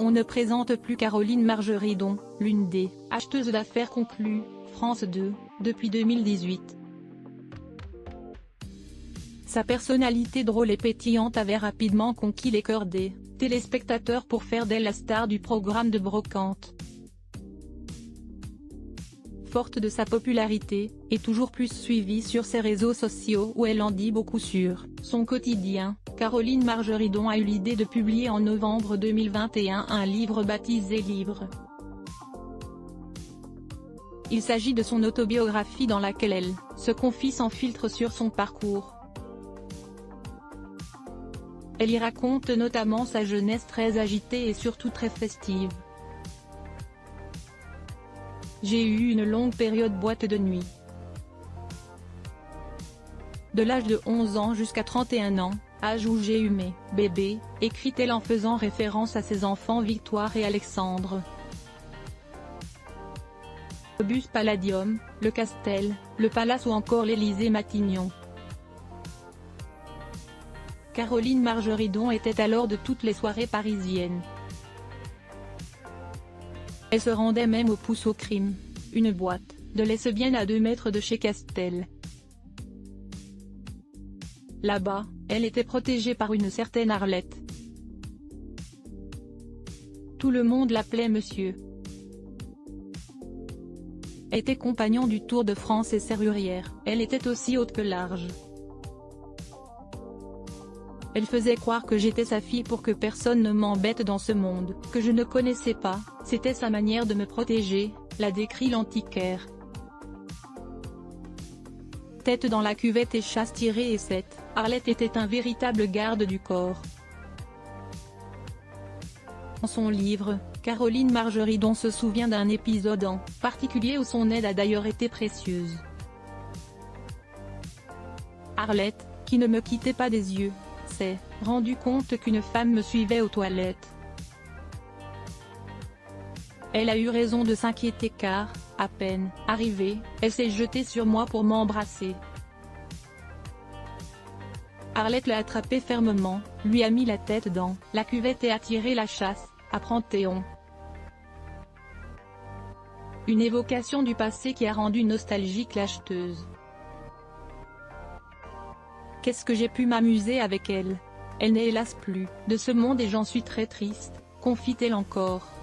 On ne présente plus Caroline Margeridon, l'une des « acheteuses d'affaires conclues », France 2, depuis 2018. Sa personnalité drôle et pétillante avait rapidement conquis les cœurs des téléspectateurs pour faire d'elle la star du programme de brocante. Forte de sa popularité, et toujours plus suivie sur ses réseaux sociaux où elle en dit beaucoup sur son quotidien, Caroline Margeridon a eu l'idée de publier en novembre 2021 un livre baptisé Livre. Il s'agit de son autobiographie dans laquelle elle se confie sans filtre sur son parcours. Elle y raconte notamment sa jeunesse très agitée et surtout très festive. J'ai eu une longue période boîte de nuit. De l'âge de 11 ans jusqu'à 31 ans, âge où j'ai eu mes bébés, écrit-elle en faisant référence à ses enfants Victoire et Alexandre. Le bus Palladium, le Castel, le Palace ou encore l'Élysée-Matignon. Caroline Margeridon était alors de toutes les soirées parisiennes. Elle se rendait même au Pouce au Crime, une boîte de lesbiennes à 2 mètres de chez Castel. Là-bas, elle était protégée par une certaine Arlette. Tout le monde l'appelait Monsieur. Elle était compagnon du Tour de France et serrurière, elle était aussi haute que large. Elle faisait croire que j'étais sa fille pour que personne ne m'embête dans ce monde que je ne connaissais pas, c'était sa manière de me protéger, l'a décrit l'antiquaire. Tête dans la cuvette et chasse tirée et cette Arlette était un véritable garde du corps. Dans son livre, Caroline Margeridon se souvient d'un épisode en particulier où son aide a d'ailleurs été précieuse. Arlette, qui ne me quittait pas des yeux, s'est rendu compte qu'une femme me suivait aux toilettes. Elle a eu raison de s'inquiéter car, à peine arrivée, elle s'est jetée sur moi pour m'embrasser. Arlette l'a attrapée fermement, lui a mis la tête dans la cuvette et a tiré la chasse, apprend Théon. Une évocation du passé qui a rendu nostalgique l'acheteuse. Qu'est-ce que j'ai pu m'amuser avec elle. Elle n'est hélas plus de ce monde et j'en suis très triste, confie-t-elle encore.